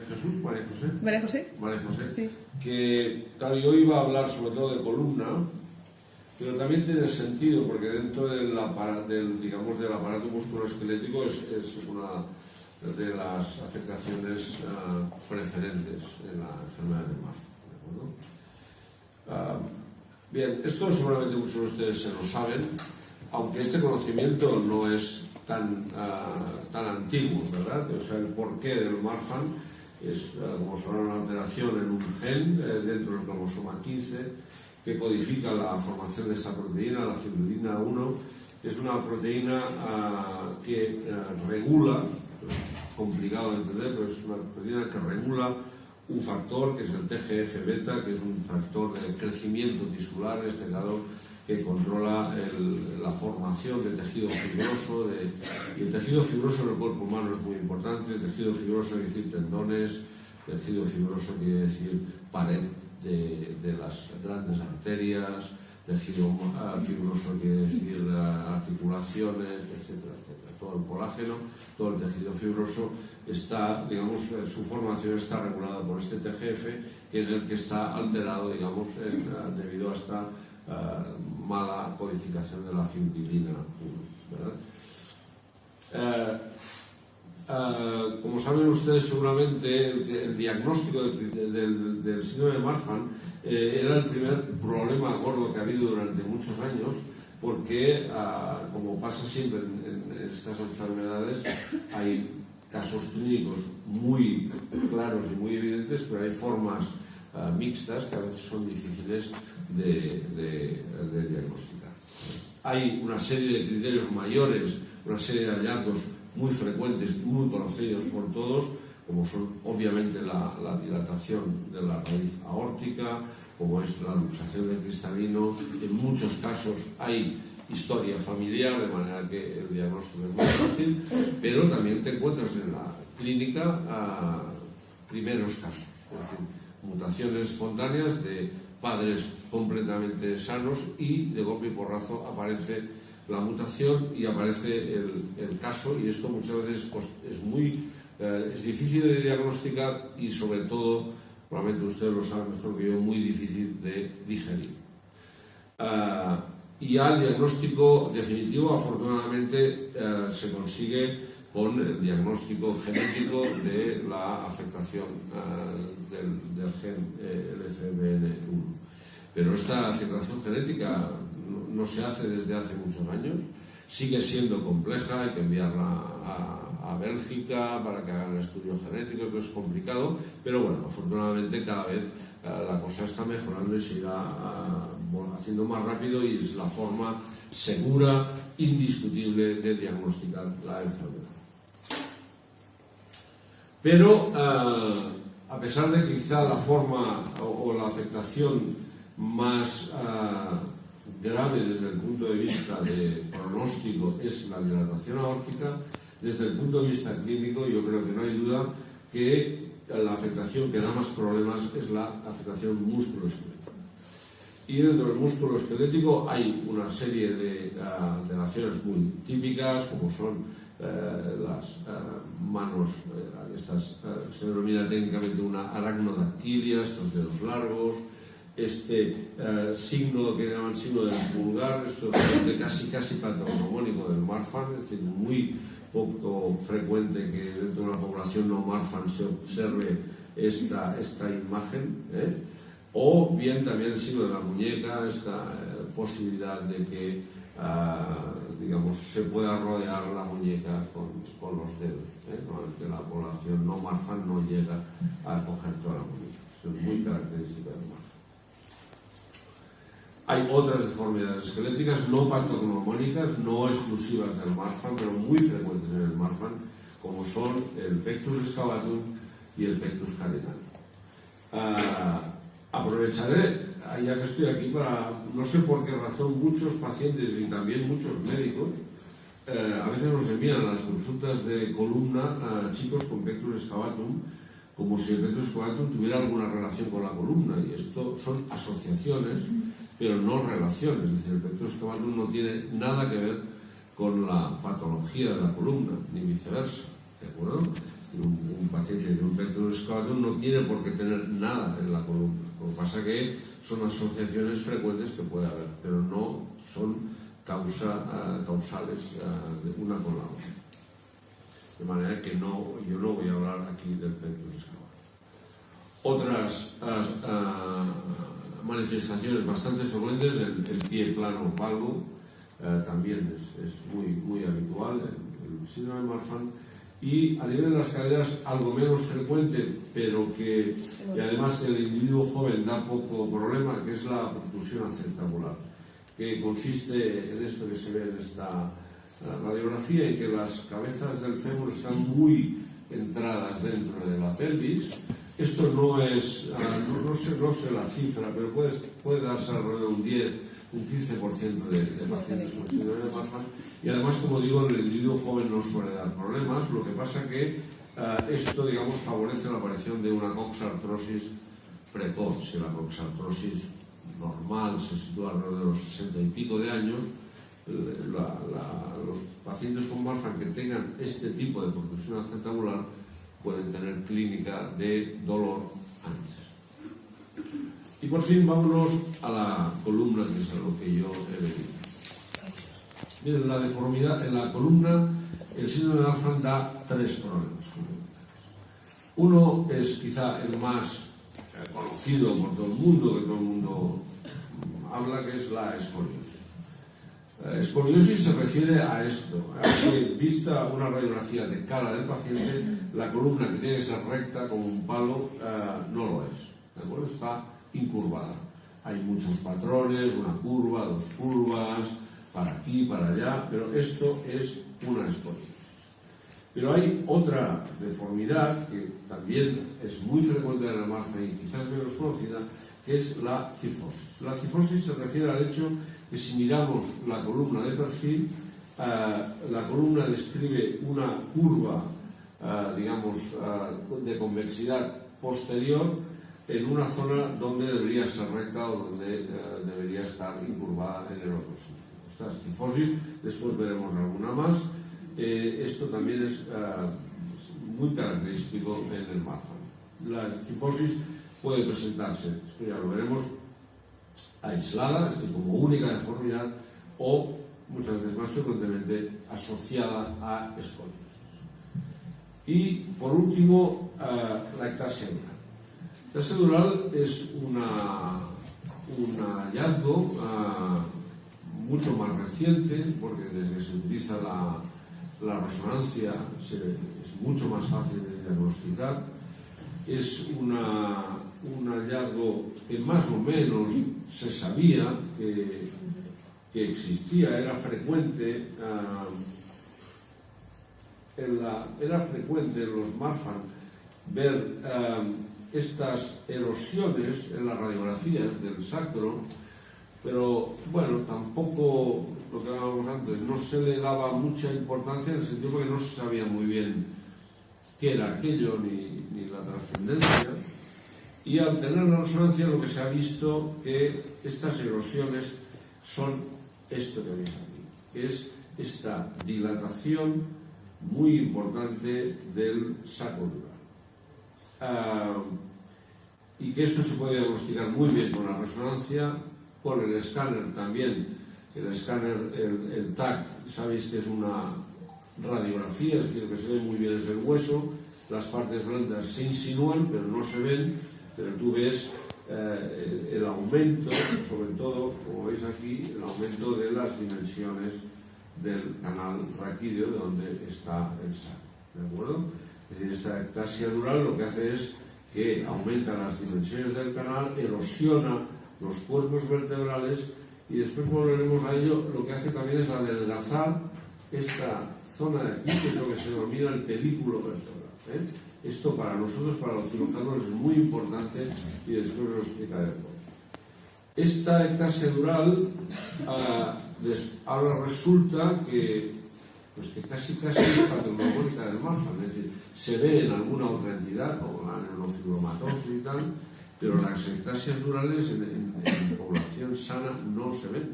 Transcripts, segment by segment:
Jesús, María José. María José. María José. Sí. Que, claro, yo iba a hablar sobre todo de columna, pero también tiene sentido porque dentro del aparato musculoesquelético es una de las afectaciones preferentes en la enfermedad de Marfan. Bien, esto seguramente muchos de ustedes se lo saben, aunque este conocimiento no es tan antiguo, ¿verdad? O sea, el porqué del Marfan es, como sabrán, una alteración en un gen dentro del cromosoma 15 que codifica la formación de esta proteína, la fibrina 1. Es una proteína que regula, complicado de entender, pero es una proteína que regula un factor que es el TGF-beta, que es un factor de crecimiento tisular, en este caso, que controla la formación de tejido fibroso. Y el tejido fibroso en el cuerpo humano es muy importante. El tejido fibroso quiere decir tendones, tejido fibroso quiere decir pared de las grandes arterias, tejido fibroso quiere decir articulaciones, etcétera, etcétera. Todo el colágeno, todo el tejido fibroso está, digamos, su formación está regulada por este TGF, que es el que está alterado, digamos, debido a esta mala codificación de la fibrina 1, ¿verdad? Como saben ustedes seguramente, el diagnóstico del síndrome de Marfan era el primer problema gordo que ha habido durante muchos años, porque, como pasa siempre en estas enfermedades, hay casos clínicos muy claros y muy evidentes, pero hay formas mixtas que a veces son difíciles de diagnosticar. Hay una serie de criterios mayores, una serie de hallazgos muy frecuentes, muy conocidos por todos, como son obviamente la dilatación de la raíz aórtica, como es la luxación del cristalino. En muchos casos hay historia familiar, de manera que el diagnóstico es muy fácil, pero también te encuentras en la clínica primeros casos, es decir, mutaciones espontáneas de padres completamente sanos y de golpe y porrazo aparece la mutación y aparece el caso, y esto muchas veces es difícil de diagnosticar y sobre todo, probablemente ustedes lo saben mejor que yo, muy difícil de digerir. Y ya el diagnóstico definitivo, afortunadamente, se consigue con el diagnóstico genético de la afectación del gen LCBN1. Pero esta afectación genética no se hace desde hace muchos años, sigue siendo compleja, hay que enviarla a Bélgica para que hagan estudios genéticos, que es complicado, pero bueno, afortunadamente cada vez la cosa está mejorando y se irá haciendo más rápido, y es la forma segura, indiscutible de diagnosticar la enfermedad. Pero a pesar de que quizá la forma o la afectación más grave desde el punto de vista de pronóstico es la dilatación aórtica, desde el punto de vista clínico yo creo que no hay duda que la afectación que da más problemas es la afectación musculoesquelética. Y dentro del músculo esquelético hay una serie de alteraciones muy típicas, como son las manos, estas se denomina técnicamente una aracnodactilia, estos dedos largos, este signo que llaman signo del pulgar, esto es casi patognomónico del Marfan, es decir, muy poco frecuente que dentro de una población no Marfan se observe esta imagen, o bien también el signo de la muñeca, esta posibilidad de que digamos, se pueda rodear la muñeca con los dedos, que la población no Marfan no llega a coger toda la muñeca. Eso es muy característica del Marfan. Hay otras deformidades esqueléticas no patognomónicas, no exclusivas del Marfan, pero muy frecuentes en el Marfan, como son el pectus excavatum y el pectus carinal. Aprovecharé, ya que estoy aquí, no sé por qué razón, muchos pacientes y también muchos médicos a veces nos envían a las consultas de columna a chicos con pectus excavatum, como si el pectus excavatum tuviera alguna relación con la columna, y esto son asociaciones, pero no relaciones. Es decir, el pectus excavatum no tiene nada que ver con la patología de la columna, ni viceversa, ¿de acuerdo? Un paciente de un pectoral excavatum no tiene por qué tener nada en la columna. Lo que pasa que son asociaciones frecuentes que puede haber, pero no son causales de una con la otra. De manera que yo no voy a hablar aquí del pectoral excavatum. Otras manifestaciones bastante frecuentes, el pie plano palmo, también es muy habitual en el síndrome de Marfan. Y a nivel de las caderas algo menos frecuente, pero que y además que el individuo joven da poco problema, que es la protrusión acetabular, que consiste en esto que se ve en esta radiografía, en que las cabezas del fémur están muy entradas dentro de la pelvis. Esto no es, no sé la cifra, pero puede darse alrededor de un 10, un 15% de pacientes con síndrome de Marfan. Y además, como digo, en el individuo joven no suele dar problemas, lo que pasa que esto, digamos, favorece la aparición de una coxartrosis precoz. Si la coxartrosis normal se sitúa alrededor de los 60 y pico de años, los pacientes con Marfan que tengan este tipo de protrusión acetabular pueden tener clínica de dolor antes. Y por fin vámonos a la columna, que es a lo que yo he venido. Miren, la deformidad en la columna, el síndrome de Marfan da tres problemas. Uno es quizá el más conocido por todo el mundo, que todo el mundo habla, que es la escoliosis. Escoliosis se refiere a esto, a que vista una radiografía de cara del paciente, la columna, que tiene que ser recta como un palo, no lo es. ¿De acuerdo? Está incurvada. Hay muchos patrones, una curva, dos curvas, para aquí, para allá, pero esto es una escoliosis. Pero hay otra deformidad que también es muy frecuente en la Marfan y quizás menos conocida, que es la cifosis. La cifosis se refiere al hecho que si miramos la columna de perfil, la columna describe una curva, digamos, de convexidad posterior en una zona donde debería ser recta o donde debería estar incurvada en el otro sitio. Esta es cifosis, después veremos alguna más. Esto también es muy característico en el Marfan. La cifosis puede presentarse, esto ya lo veremos, aislada, como única deformidad, o muchas veces más frecuentemente asociada a escoliosis. Y por último, la ectasia dural. La ectasia dural es un hallazgo mucho más reciente, porque desde que se utiliza la resonancia es mucho más fácil de diagnosticar. Es un hallazgo que más o menos se sabía que existía, era frecuente en los Marfan ver estas erosiones en las radiografías del sacro, pero bueno, tampoco, lo que hablábamos antes, no se le daba mucha importancia en el sentido porque no se sabía muy bien qué era aquello ni la trascendencia. Y al tener la resonancia, lo que se ha visto que estas erosiones son esto que veis aquí, que es esta dilatación muy importante del saco dural. Y que esto se puede diagnosticar muy bien con la resonancia, con el escáner también. El escáner, el TAC, sabéis que es una radiografía, es decir, lo que se ve muy bien es el hueso, las partes blandas se insinúan, pero no se ven, pero tú ves el aumento, sobre todo, como veis aquí, el aumento de las dimensiones del canal raquídeo de donde está el saco, ¿de acuerdo? Es decir, esta ectasia dural lo que hace es que aumenta las dimensiones del canal, erosiona los cuerpos vertebrales y después volveremos a ello. Lo que hace también es adelgazar esta zona de aquí, que es lo que se denomina el pedículo vertebral. Esto para nosotros, para los cirujanos, es muy importante y después lo explicaré. Esta ectasia dural ahora resulta que casi es patologónica del Marfan, es decir, se ve en alguna otra entidad, como la neurofibromatosis y tal, pero las ectasias durales en población sana no se ven.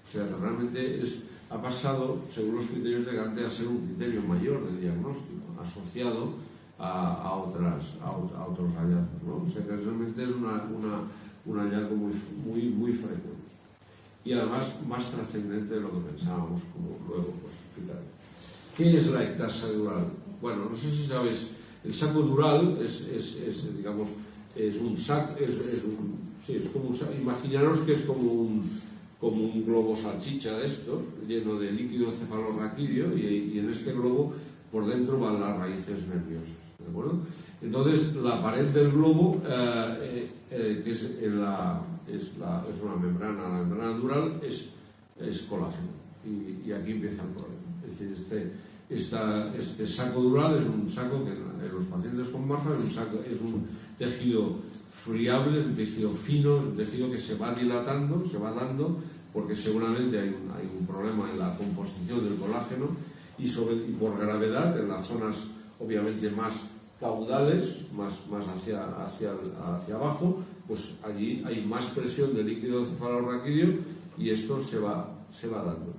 O sea, que realmente ha pasado, según los criterios de Gante, a ser un criterio mayor de diagnóstico, asociado a otros hallazgos, ¿no? O sea que realmente es un hallazgo muy frecuente. Y además más trascendente de lo que pensábamos, como luego pues explicaré. ¿Qué es la ectasia dural? Bueno, no sé si sabes, el saco dural digamos, es un saco, sí, es como un saco. Imaginaros que es como un globo salchicha de estos, lleno de líquido cefalorraquídeo, y en este globo por dentro van las raíces nerviosas, ¿de acuerdo? Entonces, la pared del globo, que es una membrana, la membrana dural es colágeno, y aquí empieza el problema. Es decir, este saco dural es un saco que en los pacientes con Marfan es un tejido friable, un tejido fino, un tejido que se va dilatando, se va dando, porque seguramente hay un problema en la composición del colágeno, y por gravedad en las zonas obviamente más caudales, más hacia abajo, pues allí hay más presión de líquido cefalorraquídeo y esto se va dando.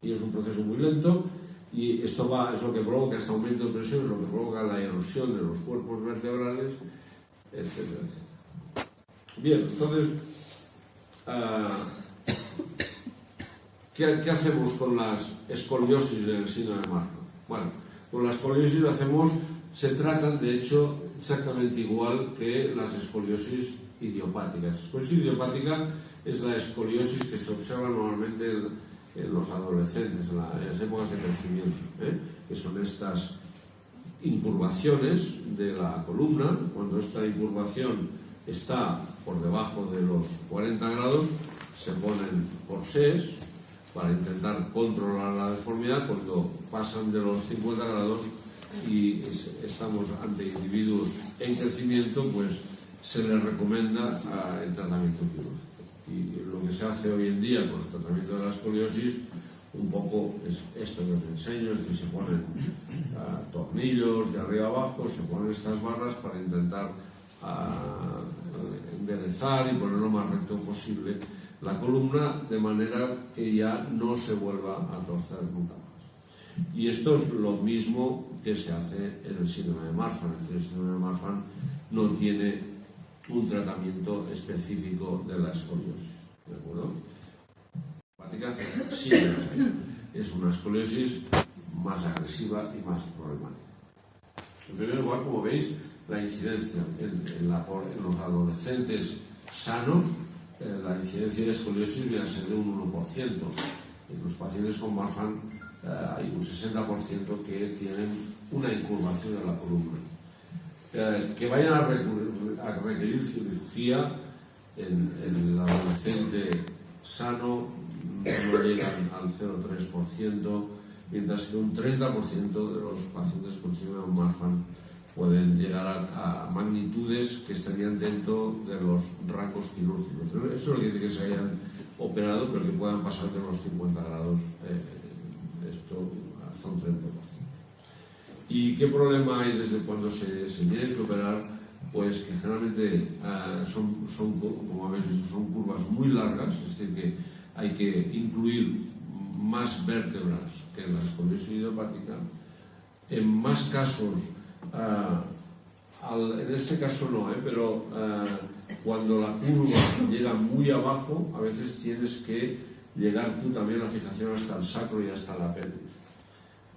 Y es un proceso muy lento, y esto es lo que provoca este aumento de presión, es lo que provoca la erosión de los cuerpos vertebrales, etcétera, etcétera. Bien, entonces, ¿qué hacemos con las escoliosis del síndrome de Marfan? Bueno, con las escoliosis se tratan, de hecho, exactamente igual que las escoliosis idiopáticas. La escoliosis idiopática es la escoliosis que se observa normalmente en los adolescentes, en las épocas de crecimiento, que son estas incurvaciones de la columna. Cuando esta incurvación está por debajo de los 40 grados, se ponen corsés para intentar controlar la deformidad. Cuando pasan de los 50 grados y estamos ante individuos en crecimiento, pues se les recomienda el tratamiento quirúrgico. Y lo que se hace hoy en día con el tratamiento de la escoliosis un poco es esto que os enseño, es que se ponen tornillos de arriba abajo, se ponen estas barras para intentar enderezar y poner lo más recto posible la columna, de manera que ya no se vuelva a torcer nunca más. Y esto es lo mismo que se hace en el síndrome de Marfan. Es decir, el síndrome de Marfan no tiene un tratamiento específico de la escoliosis, ¿de acuerdo? Sí, es una escoliosis más agresiva y más problemática. En primer lugar, como veis, la incidencia en los adolescentes sanos, la incidencia de escoliosis viene a ser de un 1%. En los pacientes con Marfan hay un 60% que tienen una incurvación de la columna. Que vayan a requerir cirugía en el adolescente sano no llegan al 0,3%, mientras que un 30% de los pacientes con síndrome de Marfan pueden llegar a magnitudes que estarían dentro de los rangos quirúrgicos. Eso no quiere decir que se hayan operado, pero que puedan pasar de los 50 grados, esto hasta un 30%. ¿Y qué problema hay desde cuando se tiene que operar? Pues que generalmente como habéis visto, son curvas muy largas, es decir, que hay que incluir más vértebras que en la escoliosis idiopática. En más casos, en este caso no, pero cuando la curva llega muy abajo, a veces tienes que llegar tú también a la fijación hasta el sacro y hasta la pelvis.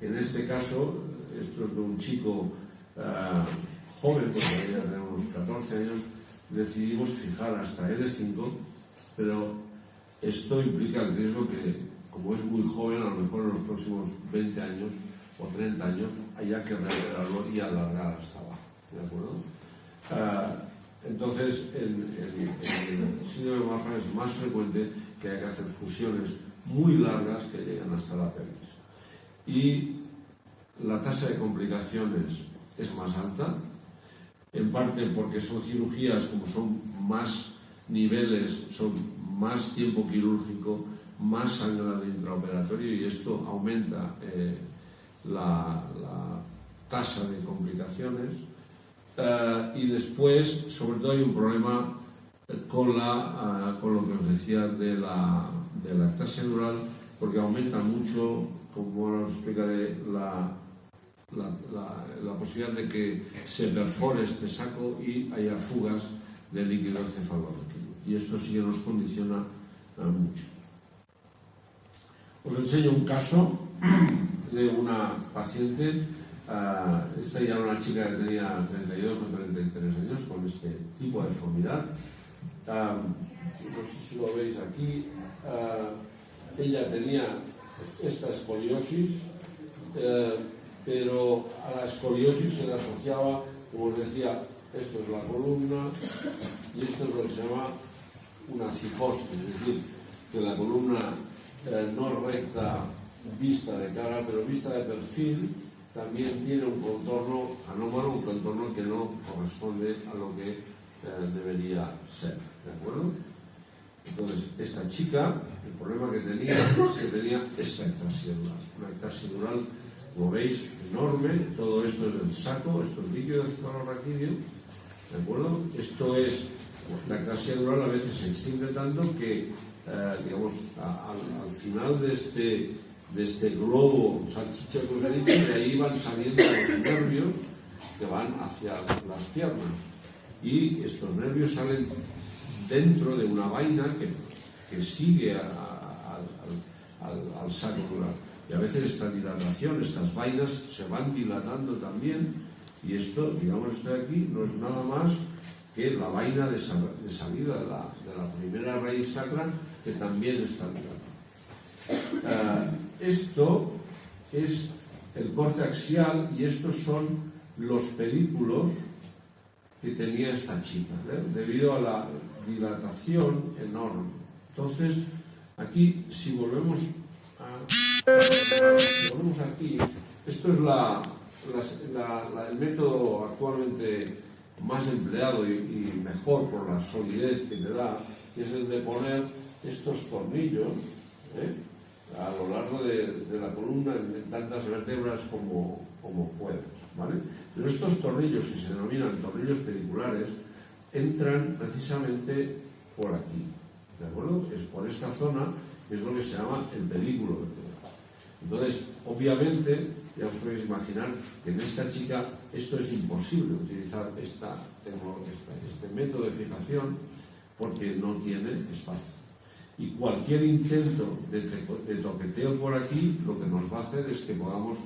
En este caso, esto es de un chico joven, porque debería tener unos 14 años, decidimos fijar hasta L5, pero esto implica el riesgo que, como es muy joven, a lo mejor en los próximos 20 años o 30 años haya que recuperarlo y alargar hasta abajo, ¿de acuerdo? Entonces, el síndrome de Marfan es más frecuente que hay que hacer fusiones muy largas que llegan hasta la pelvis. Y la tasa de complicaciones es más alta, en parte porque son cirugías, como son más niveles, son más tiempo quirúrgico, más sangrado intraoperatorio, y esto aumenta la tasa de complicaciones. Y después, sobre todo, hay un problema con lo que os decía de la ectasia dural, porque aumenta mucho, como ahora os explicaré, la posibilidad de que se perfore este saco y haya fugas de líquido cefalorraquídeo. Y esto sí que nos condiciona mucho. Os enseño un caso de una paciente. Esta ya era una chica que tenía 32 o 33 años con este tipo de deformidad. No sé si lo veis aquí. Ella tenía esta escoliosis, pero a la escoliosis se le asociaba, como os decía, esto es la columna y esto es lo que se llama una cifosis, es decir, que la columna no es recta vista de cara, pero vista de perfil también tiene un contorno anómalo, un contorno que no corresponde a lo que debería ser, ¿de acuerdo? Entonces, esta chica, el problema que tenía es que tenía esta ectasiodural, una ectasiodural, como veis, enorme. Todo esto es del saco, esto es líquido cefalorraquídeo, ¿de acuerdo? Esto es, la ectasiodural a veces se extiende tanto que, digamos, al final de este globo salchicha que os he dicho, de ahí van saliendo los nervios que van hacia las piernas. Y estos nervios salen dentro de una vaina que sigue al saco dural. Y a veces esta dilatación, estas vainas se van dilatando también, y esto, digamos, esto de aquí no es nada más que la vaina de salida de la primera raíz sacra, que también está dilatada. Esto es el corte axial y estos son los pedículos que tenía esta chica, debido a la dilatación enorme. Entonces, aquí, si volvemos aquí, esto es el método actualmente más empleado y mejor por la solidez que te da, que es el de poner estos tornillos a lo largo de la columna en tantas vértebras como puedas, ¿vale? Pero estos tornillos, que se denominan tornillos pediculares, entran precisamente por aquí, ¿de acuerdo? Es por esta zona, que es lo que se llama el pedículo vertebral. Entonces, obviamente, ya os podéis imaginar que en esta chica esto es imposible utilizar este método de fijación porque no tiene espacio. Y cualquier intento de toqueteo por aquí lo que nos va a hacer es que podamos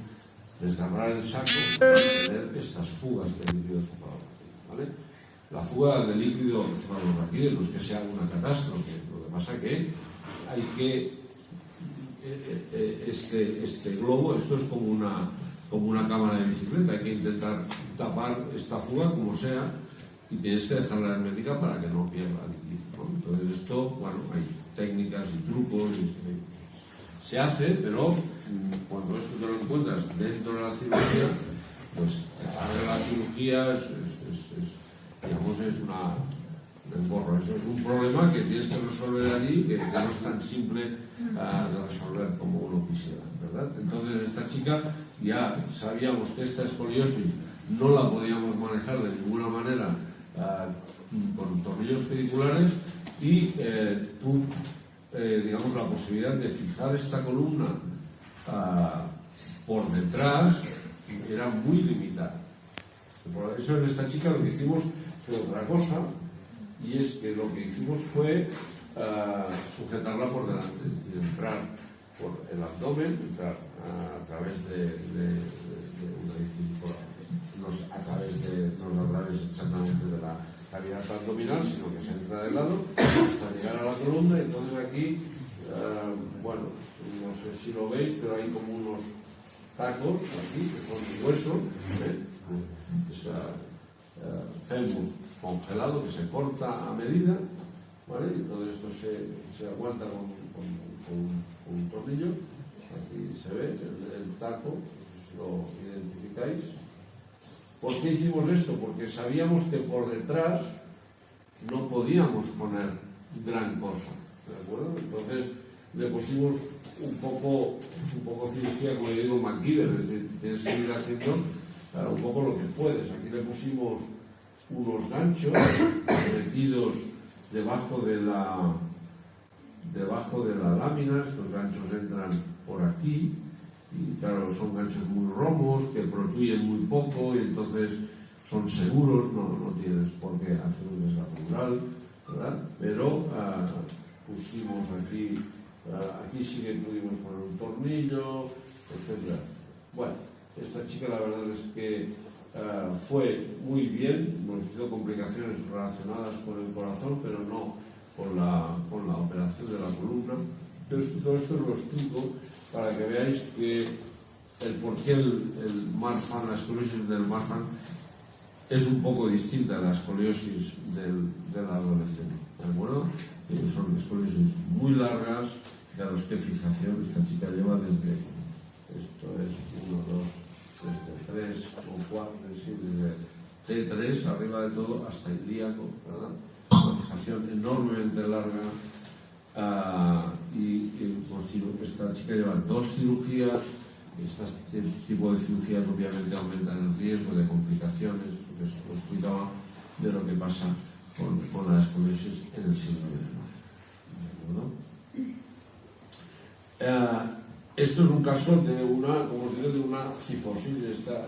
desgarrar el saco para tener estas fugas de líquido cefalorraquídeo, ¿vale? La fuga de líquido cefalorraquídeo no es que sea una catástrofe, lo que pasa que hay que este globo, esto es como una cámara de bicicleta, hay que intentar tapar esta fuga como sea y tienes que dejarla hermética para que no pierda líquido, ¿no? Entonces esto, bueno, hay técnicas y trucos se hace, pero cuando esto te lo encuentras dentro de la cirugía, pues la cirugía digamos, es un emborro. Eso es un problema que tienes que resolver allí, que no es tan simple de resolver como uno quisiera, ¿verdad? Entonces esta chica ya sabíamos que esta escoliosis no la podíamos manejar de ninguna manera con tornillos pediculares y digamos, la posibilidad de fijar esta columna por detrás era muy limitada. Por eso en esta chica lo que hicimos fue otra cosa, y es que lo que hicimos fue sujetarla por delante, es decir, entrar por el abdomen, entrar a través no a través exactamente de la cavidad abdominal, sino que se entra de lado hasta llegar a la columna. Y entonces aquí, bueno, no sé si lo veis, pero hay como unos tacos aquí que son de hueso, fémur congelado que se corta a medida, ¿vale? Y todo esto se aguanta con un tornillo. Aquí se ve el taco, si lo identificáis. ¿Por qué hicimos esto? Porque sabíamos que por detrás no podíamos poner gran cosa, ¿de acuerdo? Entonces le pusimos un poco cirugía, como le digo, MacGyver, es decir, tienes que ir haciendo un poco lo que puedes. Aquí le pusimos unos ganchos metidos debajo de la lámina. Estos ganchos entran por aquí y claro, son ganchos muy romos, que protuyen muy poco y entonces son seguros, no tienes por qué hacer un desgaste rural, ¿verdad? Pero pusimos aquí sí que pudimos poner un tornillo, etc. Bueno, esta chica la verdad es que fue muy bien, nos dio complicaciones relacionadas con el corazón, pero no con la operación de la columna. Entonces, todo esto os lo explico para que veáis que el por qué el Marfan, la escoliosis del Marfan, es un poco distinta a la escoliosis del adolescente, ¿de acuerdo? Son escoliosis muy largas, daros qué fijación esta chica lleva desde, esto es 1, 2, desde 3 o 4, desde T3 arriba de todo hasta ilíaco, ¿verdad? Una fijación enormemente larga. Esta chica lleva 2 cirugías. Este tipo de cirugías obviamente aumentan el riesgo de complicaciones, porque os explicaba de lo que pasa con la escoliosis en el síndrome de Marfan. Esto es un caso de una cifosis de esta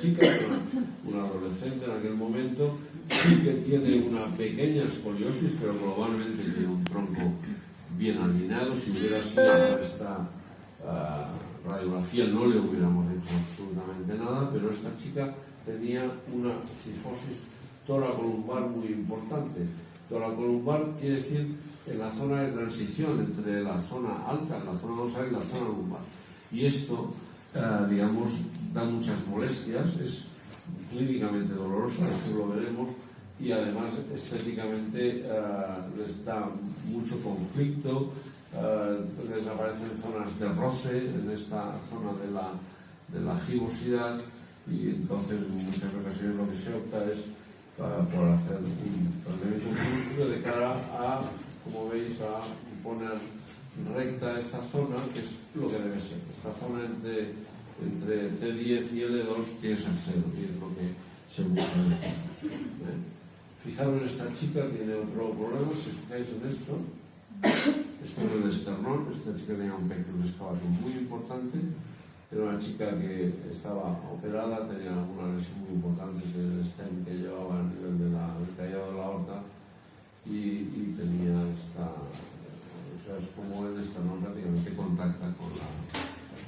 chica, una adolescente en aquel momento, sí que tiene una pequeña escoliosis, pero globalmente tiene un tronco bien alineado. Si hubiera sido esta radiografía no le hubiéramos hecho absolutamente nada, pero esta chica tenía una cifosis toracolumbar muy importante. Toracolumbar quiere decir en la zona de transición entre la zona alta, la zona dorsal y la zona lumbar. Y esto, digamos, da muchas molestias, es clínicamente doloroso, esto lo veremos, y además estéticamente les da mucho conflicto. Les aparecen zonas de roce en esta zona de la gibosidad, y entonces en muchas ocasiones lo que se opta es por hacer un tratamiento quirúrgico de cara a, como veis, a poner recta esta zona, que es lo que debe ser, esta zona entre T10 y L2, que es el 0, y es lo que se busca. Fijaros, esta chica tiene otro problema, si fijáis en esto. Esto es el esternón. Esta chica tenía un pectoral excavatum muy importante, era una chica que estaba operada, tenía alguna lesión muy importante en el stem que llevaba a nivel del callado de la aorta, y tenía esta, o sea, es como el esternón prácticamente contacta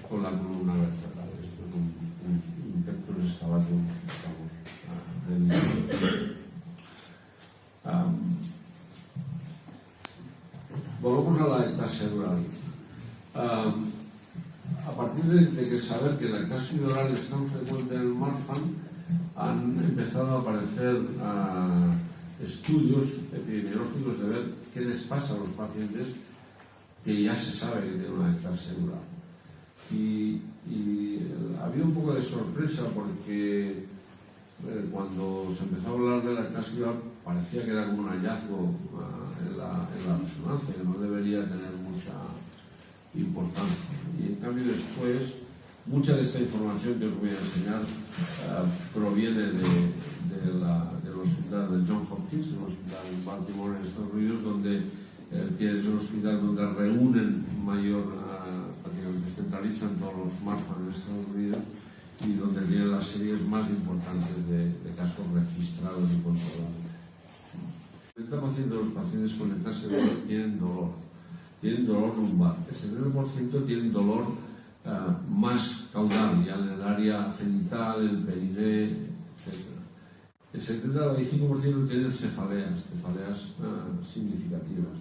con la columna vertebral. Esto es un pectoral excavatum, volvamos a la ectasia dural. A partir de que saber que la ectasia dural es tan frecuente en el Marfan, han empezado a aparecer estudios epidemiológicos de ver qué les pasa a los pacientes que ya se sabe que tienen una ectasia dural. Y ha habido un poco de sorpresa porque cuando se empezó a hablar de la ectasia dural parecía que era como un hallazgo en la resonancia, que no debería tener mucha importancia. Y en cambio después, mucha de esta información que os voy a enseñar proviene del hospital de Johns Hopkins, el hospital en Baltimore, en Estados Unidos, donde es un hospital donde reúnen prácticamente centralizan todos los Marfan en Estados Unidos, y donde tienen las series más importantes de casos registrados y controlados. El 70% de los pacientes con ectasia dural tienen dolor lumbar. El 70% tienen dolor más caudal, ya en el área genital, el periné, etc. El 75% tienen cefaleas significativas,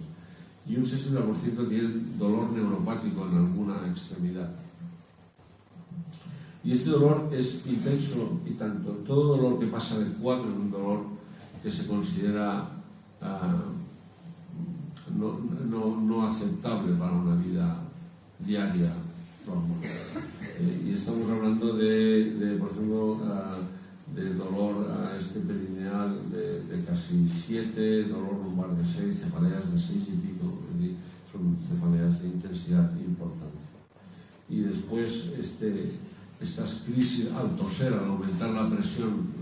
y un 60% tienen dolor neuropático en alguna extremidad. Y este dolor es intenso, y tanto todo dolor que pasa de 4 es un dolor que se considera no aceptable para una vida diaria normal. Y estamos hablando por ejemplo, de dolor perineal de casi 7, dolor lumbar de 6, cefaleas de 6 y pico, son cefaleas de intensidad importante. Y después estas crisis al toser, al aumentar la presión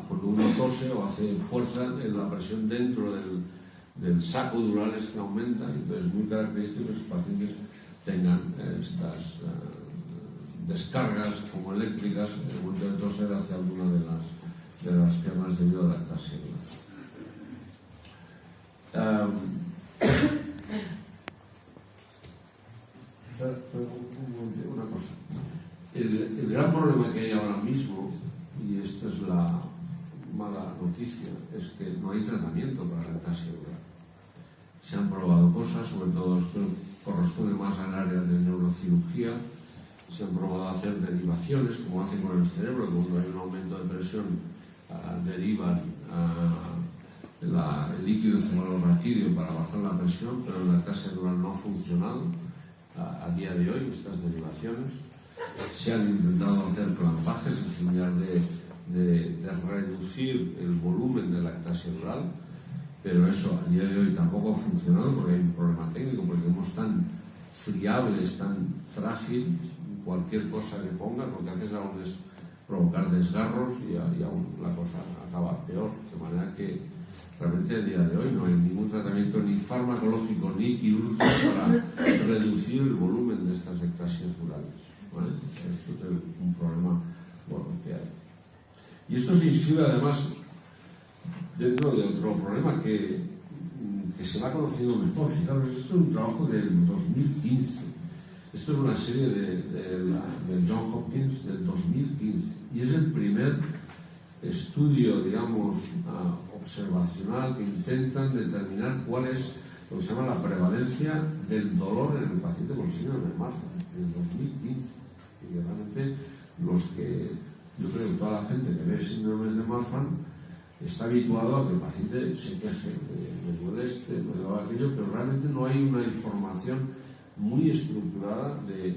cuando uno tose o hace fuerza, la presión dentro del saco dural aumenta, y entonces es muy característico que los pacientes tengan estas descargas como eléctricas en el momento de toser hacia alguna de las piernas debido a la ataxia. Una cosa. El gran problema que hay ahora mismo, y esta es la mala noticia, es que no hay tratamiento para la ataxia oral. Se han probado cosas, sobre todo esto corresponde más al área de neurocirugía. Se han probado a hacer derivaciones, como hacen con el cerebro, que cuando hay un aumento de presión derivan el líquido cefalorraquídeo para bajar la presión, pero en la ataxia oral no ha funcionado a día de hoy estas derivaciones. Se han intentado hacer clampajes, es decir, de reducir el volumen de la ataxia oral, pero eso a día de hoy tampoco ha funcionado porque hay un problema técnico, porque como es tan friable, es tan frágil, cualquier cosa que ponga, lo que haces aún es provocar desgarros y aún la cosa acaba peor, de manera que realmente a día de hoy no hay ningún tratamiento ni farmacológico ni quirúrgico para reducir el volumen de estas ectasias orales. ¿Vale? Esto es un problema que hay. Y esto se inscribe además dentro de otro problema que se va conociendo mejor. Fijaros, esto es un trabajo del 2015. Esto es una serie de Johns Hopkins del 2015 y es el primer estudio, digamos, observacional que intentan determinar cuál es lo que se llama la prevalencia del dolor en el paciente con síndrome de Marfan, del 2015. Y realmente yo creo que toda la gente que ve síndromes de Marfan está habituado a que el paciente se queje, me duele me duele aquello, pero realmente no hay una información muy estructurada de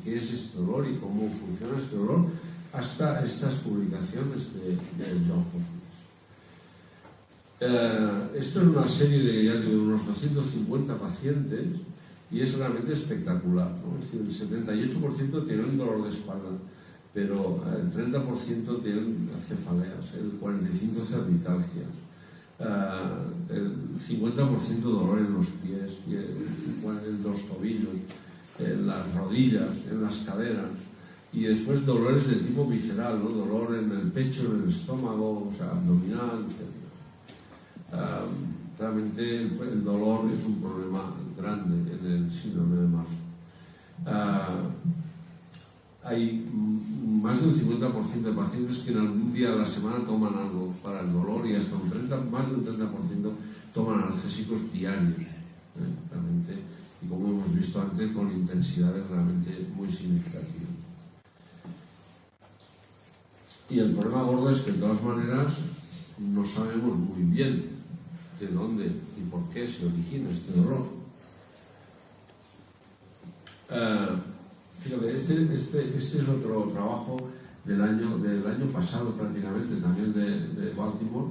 qué es este dolor y cómo funciona este dolor hasta estas publicaciones de Johns Hopkins. Esto es una serie de unos 250 pacientes y es realmente espectacular, ¿no? Es decir, el 78% tienen dolor de espalda, pero el 30% tienen cefaleas, el 45% cervicalgias, el 50% dolor en los pies, en los tobillos, en las rodillas, en las caderas, y después dolores de tipo visceral, ¿no? Dolor en el pecho, en el estómago, o sea, abdominal, etc. Realmente el dolor es un problema grande en el síndrome de Marfan. Hay más del 50% de pacientes que en algún día a la semana toman algo para el dolor y hasta más del 30% toman analgésicos diarios, realmente, y como hemos visto antes, con intensidades realmente muy significativas. Y el problema gordo es que de todas maneras no sabemos muy bien de dónde y por qué se origina este dolor. Fíjate, este es otro trabajo del año pasado prácticamente, también de Baltimore,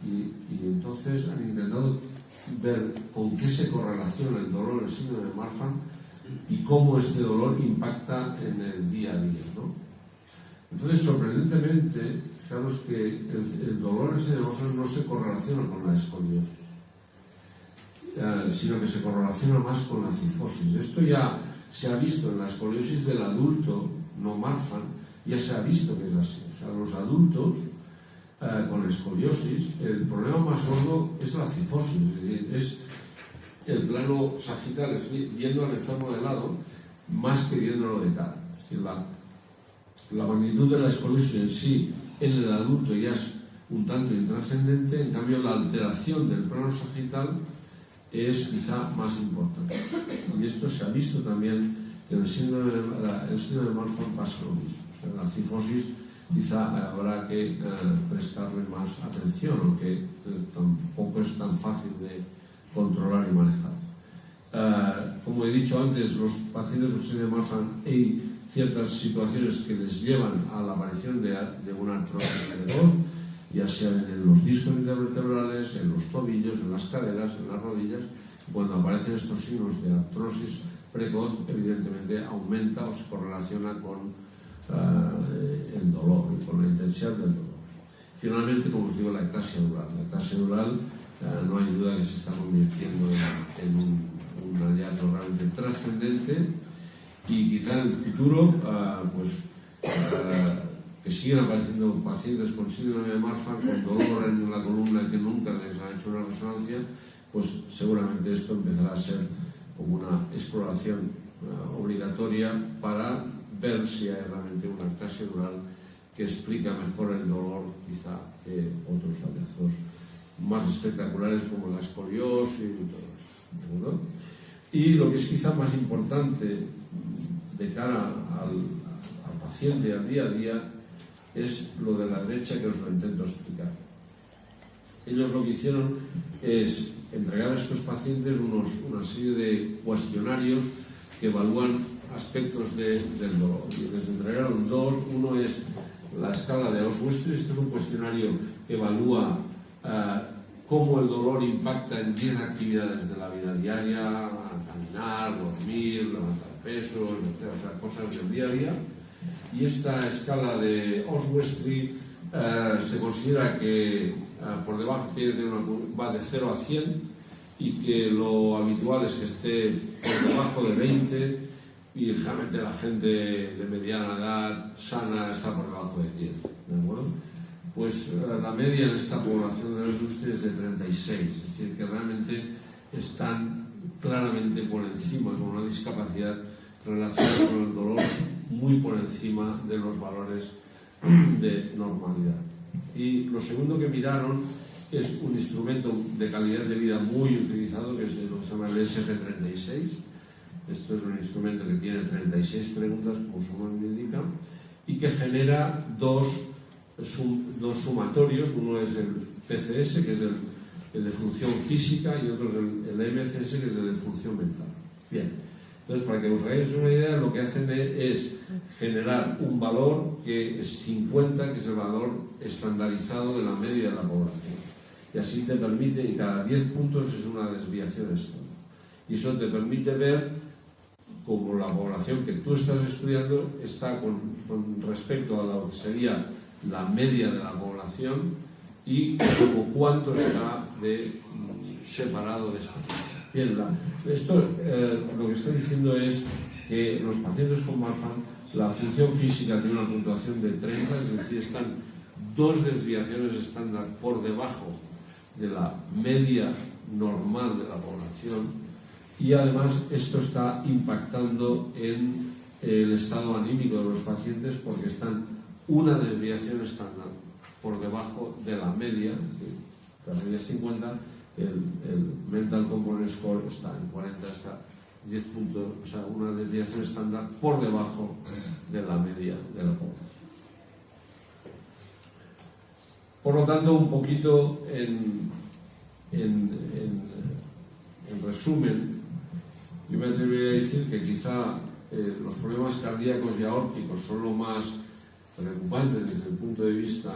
y entonces han intentado ver con qué se correlaciona el dolor del síndrome de Marfan y cómo este dolor impacta en el día a día, ¿no? Entonces, sorprendentemente, fijaros que el dolor del síndrome de Marfan no se correlaciona con la escoliosis, sino que se correlaciona más con la cifosis. Esto ya se ha visto en la escoliosis del adulto, no Marfan, ya se ha visto que es así. O sea, los adultos con escoliosis, el problema más gordo es la cifosis, es decir, es el plano sagital, es viendo al enfermo de lado, más que viéndolo de cara. Es decir, la magnitud de la escoliosis en sí, en el adulto ya es un tanto intrascendente, en cambio la alteración del plano sagital es quizá más importante. Y esto se ha visto también que en el síndrome de Marfan pasa lo mismo. O sea, la cifosis quizá habrá que prestarle más atención, aunque tampoco es tan fácil de controlar y manejar. Como he dicho antes, los pacientes con síndrome de Marfan hay ciertas situaciones que les llevan a la aparición de una artrosis precoz, ya sea en los discos intervertebrales, en los tobillos, en las caderas, en las rodillas. Cuando aparecen estos signos de artrosis precoz, evidentemente aumenta o se correlaciona con el dolor y con la intensidad del dolor. Finalmente, como os digo, la ectasia dural. La ectasia dural no hay duda que se está convirtiendo en un hallazgo realmente trascendente, y quizá en el futuro que sigan apareciendo pacientes con síndrome de Marfan con dolor en la columna que nunca les ha hecho una resonancia, pues seguramente esto empezará a ser como una exploración obligatoria para ver si hay realmente una clase dural que explica mejor el dolor quizá que otros hallazgos más espectaculares como la escoliosis y todo eso, ¿verdad? Y lo que es quizá más importante de cara al paciente, al día a día, es lo de la derecha, que os lo intento explicar. Ellos lo que hicieron es entregar a estos pacientes una serie de cuestionarios que evalúan aspectos del dolor. Y les entregaron dos. Uno es la escala de Oswestry. Este es un cuestionario que evalúa cómo el dolor impacta en 10 actividades de la vida diaria: caminar, dormir, levantar peso, etc., o sea, cosas del día a día. Y esta escala de Oswestry se considera que por debajo va de 0 a 100, y que lo habitual es que esté por debajo de 20, y generalmente la gente de mediana edad sana está por debajo de 10, ¿de acuerdo? Pues la media en esta población de los Oswestry es de 36, es decir, que realmente están claramente por encima, con una discapacidad relacionada con el dolor muy por encima de los valores de normalidad. Y lo segundo que miraron es un instrumento de calidad de vida muy utilizado, que es lo que se llama el SF36. Esto es un instrumento que tiene 36 preguntas, como su nombre indica, y que genera dos sumatorios. Uno es el PCS, que es el de función física, y otro es el MCS, que es el de función mental. Bien. Entonces, para que os hagáis una idea, lo que hacen es generar un valor que es 50, que es el valor estandarizado de la media de la población. Y así te permite, y cada 10 puntos es una desviación estándar. Y eso te permite ver cómo la población que tú estás estudiando está con respecto a lo que sería la media de la población, y como cuánto está separado de esta. Bien, esto lo que está diciendo es que los pacientes con Marfan, la función física tiene una puntuación de 30, es decir, están 2 desviaciones estándar por debajo de la media normal de la población, y además esto está impactando en el estado anímico de los pacientes, porque están una desviación estándar por debajo de la media, es decir, la media es 50, el Mental Component Score está en 40, está 10 puntos, o sea, una desviación estándar por debajo de la media de la población. Por lo tanto, un poquito en resumen, yo me atrevería a decir que quizá los problemas cardíacos y aórticos son lo más preocupante desde el punto de vista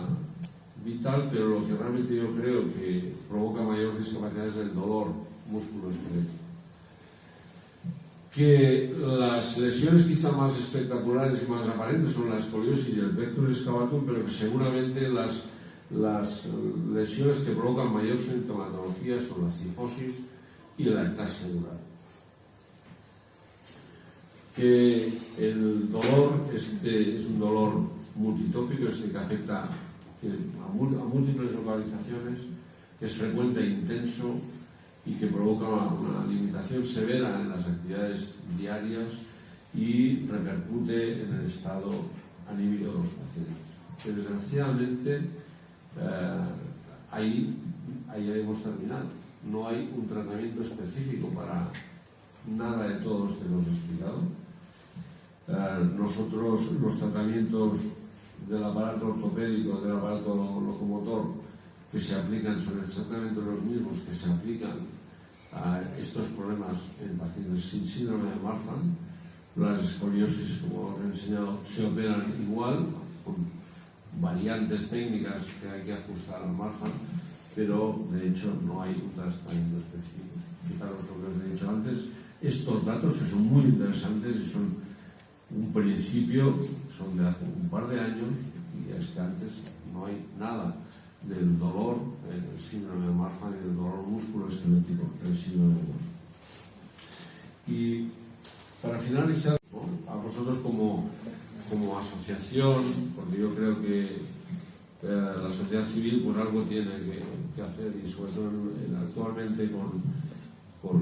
vital, pero lo que realmente yo creo que provoca mayor discapacidad es el dolor musculoesquelético. Que las lesiones quizá más espectaculares y más aparentes son la escoliosis y el pectus excavatum, pero que seguramente las lesiones que provocan mayor sintomatología son la cifosis y la ectasia dural. Que el dolor es un dolor multitópico, que afecta a múltiples localizaciones, que es frecuente e intenso, y que provoca una limitación severa en las actividades diarias y repercute en el estado anímico de los pacientes. Que desgraciadamente ahí hemos terminado. No hay un tratamiento específico para nada de todo esto que hemos explicado. Nosotros, los tratamientos del aparato ortopédico, del aparato locomotor que se aplican son exactamente los mismos que se aplican a estos problemas en pacientes sin síndrome de Marfan. Las escoliosis, como os he enseñado, se operan igual, con variantes técnicas que hay que ajustar al Marfan, pero de hecho no hay un tratamiento específico. Fijaros lo que os he dicho antes, estos datos que son muy interesantes y son un principio, son de hace un par de años, y es que antes no hay nada del dolor, el síndrome de Marfan, y del dolor musculoesquelético del síndrome de Marfan. Y para finalizar, ¿no?, a vosotros como asociación, porque yo creo que la sociedad civil pues algo tiene que hacer, y sobre todo actualmente con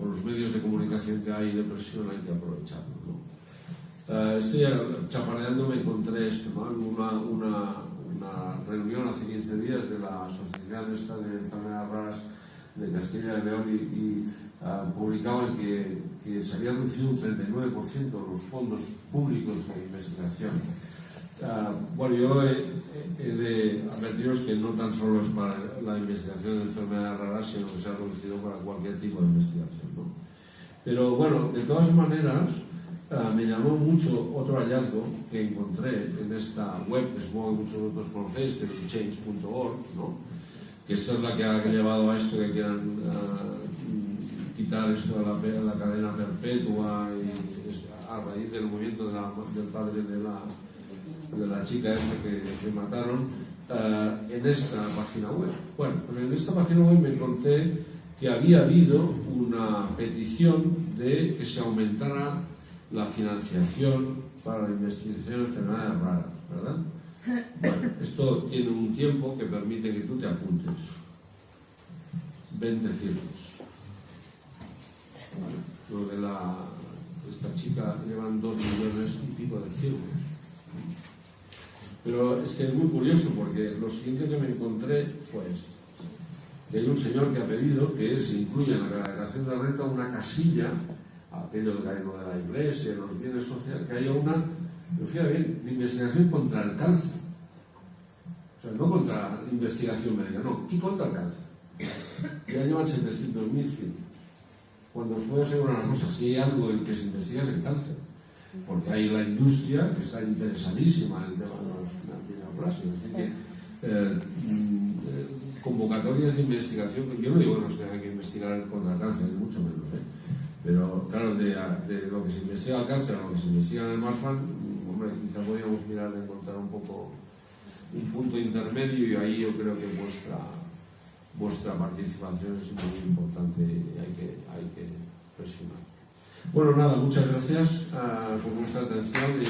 los medios de comunicación que hay de presión hay que aprovecharlos, ¿no? Estoy chapardeando, me encontré esto, ¿no?, una reunión hace 15 días de la Asociación esta de Enfermedades Raras de Castilla y León, y publicaban que se había reducido un 39% los fondos públicos de investigación. Bueno, yo he de advertiros que no tan solo es para la investigación de enfermedades raras, sino que se ha reducido para cualquier tipo de investigación, ¿no? Pero bueno, de todas maneras, me llamó mucho otro hallazgo que encontré en esta web, que supongo que muchos de vosotros conocéis, que es change.org, ¿no?, que esa es la que ha llevado a esto que quieran quitar esto de la cadena perpetua, y a raíz del movimiento del padre de la chica esta que mataron, en esta página web. Bueno, en esta página web me encontré que había habido una petición de que se aumentara la financiación para la investigación en enfermedades raras, ¿verdad? Bueno, esto tiene un tiempo que permite que tú te apuntes. 20 firmas. Lo de esta chica llevan 2 millones y pico de firmas. Pero es que es muy curioso, porque lo siguiente que me encontré fue esto: que hay un señor que ha pedido que se incluya en la declaración de renta una casilla, aquello de la iglesia, los bienes sociales, que haya una, fíjate bien, de investigación contra el cáncer. O sea, no contra investigación médica, no, y contra el cáncer. Ya llevan 700.000 firmas. Cuando os puedo asegurar una cosa, si hay algo en que se investiga es el cáncer, porque hay la industria que está interesadísima en el tema de los antineoplasios. Así que convocatorias de investigación, yo no digo que no se tenga que investigar contra el cáncer, ni mucho menos, pero claro, de lo que se investiga el cáncer a lo que se investiga en el Marfan, hombre, quizá podríamos mirar de encontrar un poco un punto intermedio, y ahí yo creo que vuestra participación es muy importante y hay que presionar. Bueno, nada, muchas gracias por vuestra atención y